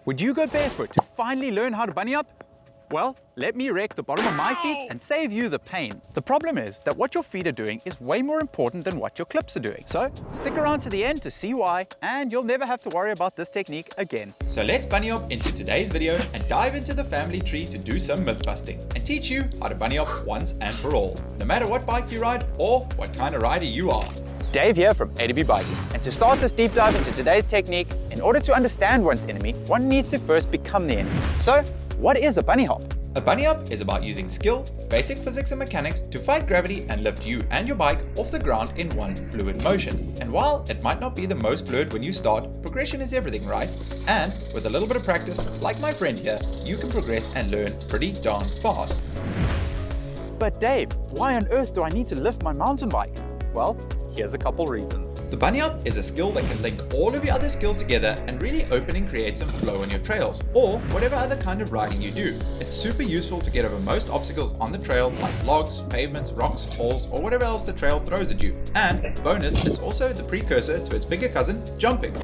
Would you go barefoot to finally learn how to bunny hop? Well, let me wreck the bottom of my feet and save you the pain. The problem is that what your feet are doing is way more important than what your clips are doing. So stick around to the end to see why, and you'll never have to worry about this technique again. So let's bunny hop into today's video and dive into the family tree to do some myth busting and teach you how to bunny hop once and for all, no matter what bike you ride or what kind of rider you are. Dave here from A to B Biking, and to start this deep dive into today's technique, in order to understand one's enemy, one needs to first become the enemy. So, what is a bunny hop? A bunny hop is about using skill, basic physics and mechanics to fight gravity and lift you and your bike off the ground in one fluid motion. And while it might not be the most fluid when you start, progression is everything, right? And with a little bit of practice, like my friend here, you can progress and learn pretty darn fast. But Dave, why on earth do I need to lift my mountain bike? Well, here's a couple reasons. The bunny hop is a skill that can link all of your other skills together and really open and create some flow on your trails, or whatever other kind of riding you do. It's super useful to get over most obstacles on the trail, like logs, pavements, rocks, holes, or whatever else the trail throws at you. And bonus, it's also the precursor to its bigger cousin, jumping.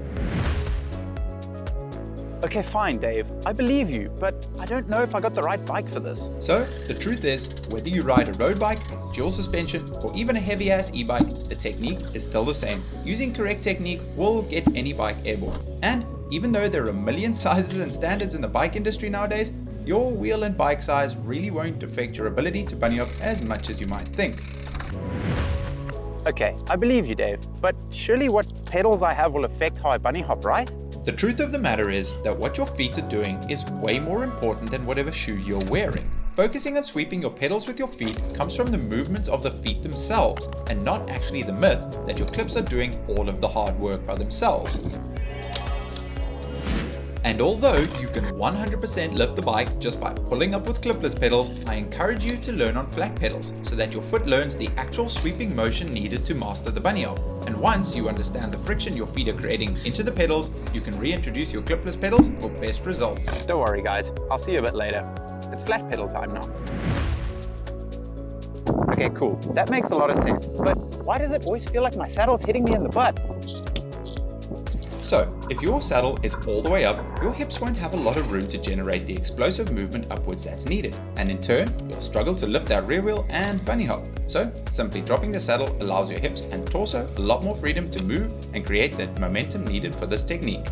Okay, fine, Dave. I believe you, but I don't know if I got the right bike for this. So, the truth is, whether you ride a road bike, dual suspension, or even a heavy-ass e-bike, the technique is still the same. Using correct technique will get any bike airborne. And even though there are a million sizes and standards in the bike industry nowadays, your wheel and bike size really won't affect your ability to bunny hop as much as you might think. Okay, I believe you, Dave, but surely what pedals I have will affect how I bunny hop, right? The truth of the matter is that what your feet are doing is way more important than whatever shoe you're wearing. Focusing on sweeping your pedals with your feet comes from the movements of the feet themselves, and not actually the myth that your clips are doing all of the hard work by themselves. And although you can 100% lift the bike just by pulling up with clipless pedals, I encourage you to learn on flat pedals so that your foot learns the actual sweeping motion needed to master the bunny hop. And once you understand the friction your feet are creating into the pedals, you can reintroduce your clipless pedals for best results. Don't worry guys, I'll see you a bit later. It's flat pedal time now. Okay, cool. That makes a lot of sense, but why does it always feel like my saddle's hitting me in the butt? So, if your saddle is all the way up, your hips won't have a lot of room to generate the explosive movement upwards that's needed, and in turn, you'll struggle to lift that rear wheel and bunny hop. So, simply dropping the saddle allows your hips and torso a lot more freedom to move and create the momentum needed for this technique.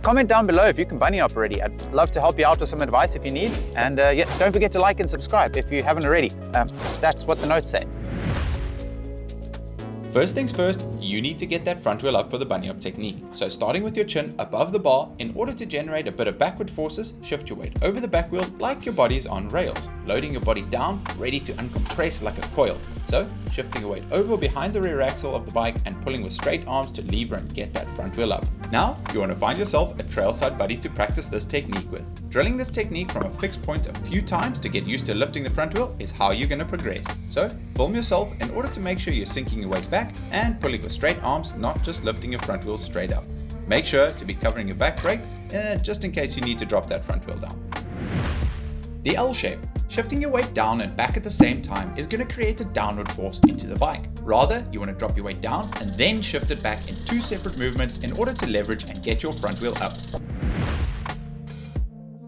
Comment down below if you can bunny hop already. I'd love to help you out with some advice if you need, and yeah, don't forget to like and subscribe if you haven't already. That's what the notes say. First things first, you need to get that front wheel up for the bunny hop technique. So starting with your chin above the bar, in order to generate a bit of backward forces, shift your weight over the back wheel like your body's on rails, loading your body down, ready to uncompress like a coil. So shifting your weight over behind the rear axle of the bike and pulling with straight arms to lever and get that front wheel up. Now you want to find yourself a trailside buddy to practice this technique with. Drilling this technique from a fixed point a few times to get used to lifting the front wheel is how you're going to progress. So film yourself in order to make sure you're sinking your weight back and pulling with straight arms, not just lifting your front wheel straight up. Make sure to be covering your back brake just in case you need to drop that front wheel down. The L shape. Shifting your weight down and back at the same time is going to create a downward force into the bike. Rather, you want to drop your weight down and then shift it back in two separate movements in order to leverage and get your front wheel up.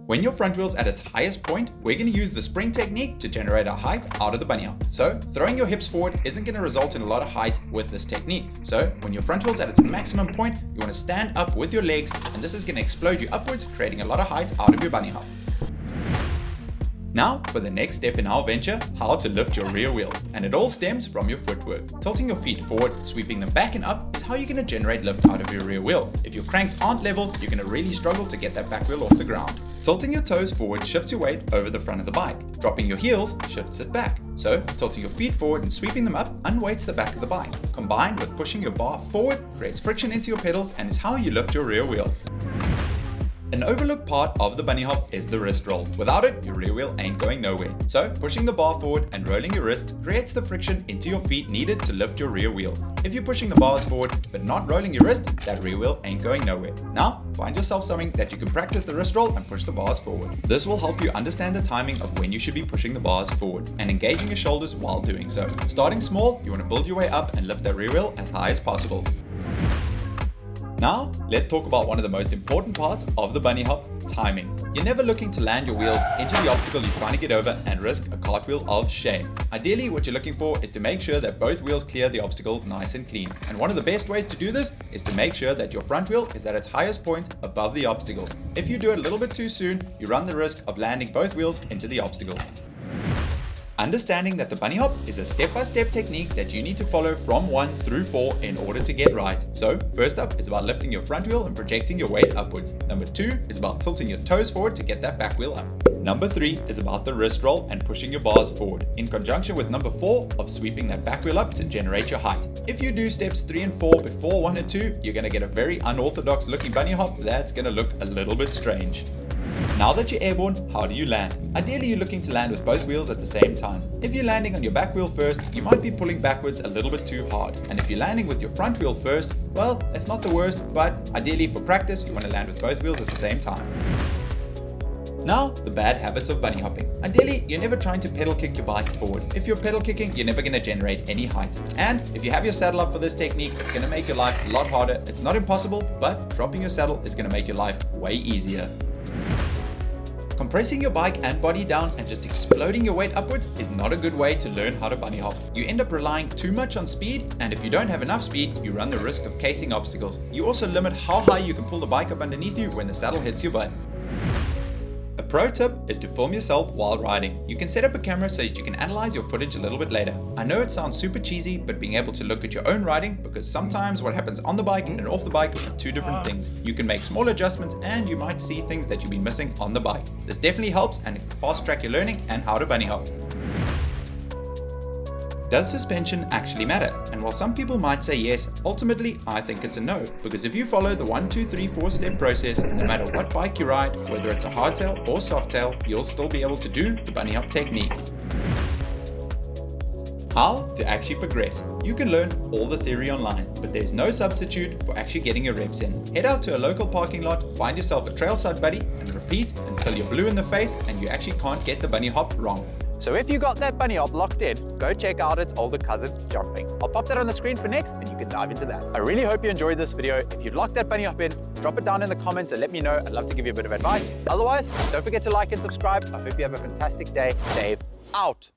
When your front wheel's at its highest point, we're going to use the spring technique to generate our height out of the bunny hop. So throwing your hips forward isn't going to result in a lot of height with this technique. So when your front wheel's at its maximum point, you want to stand up with your legs, and this is going to explode you upwards, creating a lot of height out of your bunny hop. Now for the next step in our venture, how to lift your rear wheel. And it all stems from your footwork. Tilting your feet forward, sweeping them back and up is how you're going to generate lift out of your rear wheel. If your cranks aren't level, you're going to really struggle to get that back wheel off the ground. Tilting your toes forward shifts your weight over the front of the bike. Dropping your heels shifts it back. So tilting your feet forward and sweeping them up unweights the back of the bike. Combined with pushing your bar forward, creates friction into your pedals and is how you lift your rear wheel. An overlooked part of the bunny hop is the wrist roll. Without it, your rear wheel ain't going nowhere. So pushing the bar forward and rolling your wrist creates the friction into your feet needed to lift your rear wheel. If you're pushing the bars forward but not rolling your wrist, that rear wheel ain't going nowhere. Now, find yourself something that you can practice the wrist roll and push the bars forward. This will help you understand the timing of when you should be pushing the bars forward and engaging your shoulders while doing so. Starting small, you want to build your way up and lift that rear wheel as high as possible. Now, let's talk about one of the most important parts of the bunny hop, timing. You're never looking to land your wheels into the obstacle you're trying to get over and risk a cartwheel of shame. Ideally, what you're looking for is to make sure that both wheels clear the obstacle nice and clean. And one of the best ways to do this is to make sure that your front wheel is at its highest point above the obstacle. If you do it a little bit too soon, you run the risk of landing both wheels into the obstacle. Understanding that the bunny hop is a step-by-step technique that you need to follow from 1 through 4 in order to get right. So, first up is about lifting your front wheel and projecting your weight upwards. Number 2 is about tilting your toes forward to get that back wheel up. Number 3 is about the wrist roll and pushing your bars forward, in conjunction with number 4 of sweeping that back wheel up to generate your height. If you do steps 3 and 4 before 1 and 2, you're going to get a very unorthodox looking bunny hop that's going to look a little bit strange. Now that you're airborne, how do you land? Ideally, you're looking to land with both wheels at the same time. If you're landing on your back wheel first, you might be pulling backwards a little bit too hard. And if you're landing with your front wheel first, well, that's not the worst, but ideally for practice, you want to land with both wheels at the same time. Now, the bad habits of bunny hopping. Ideally, you're never trying to pedal kick your bike forward. If you're pedal kicking, you're never going to generate any height. And if you have your saddle up for this technique, it's going to make your life a lot harder. It's not impossible, but dropping your saddle is going to make your life way easier. Compressing your bike and body down and just exploding your weight upwards is not a good way to learn how to bunny hop. You end up relying too much on speed, and if you don't have enough speed, you run the risk of casing obstacles. You also limit how high you can pull the bike up underneath you when the saddle hits your butt. A pro tip is to film yourself while riding. You can set up a camera so that you can analyze your footage a little bit later. I know it sounds super cheesy, but being able to look at your own riding, because sometimes what happens on the bike and off the bike are two different things. You can make small adjustments and you might see things that you've been missing on the bike. This definitely helps and fast track your learning and how to bunny hop. Does suspension actually matter? And while some people might say yes, ultimately I think it's a no, because if you follow the 1, 2, 3, 4 step process, no matter what bike you ride, whether it's a hardtail or softtail, you'll still be able to do the bunny hop technique. How to actually progress. You can learn all the theory online, but there's no substitute for actually getting your reps in. Head out to a local parking lot, find yourself a trailside buddy, and repeat until you're blue in the face and you actually can't get the bunny hop wrong. So if you got that bunny hop locked in, go check out its older cousin, jumping. I'll pop that on the screen for next and you can dive into that. I really hope you enjoyed this video. If you've locked that bunny hop in, drop it down in the comments and let me know. I'd love to give you a bit of advice. Otherwise, don't forget to like and subscribe. I hope you have a fantastic day. Dave, out.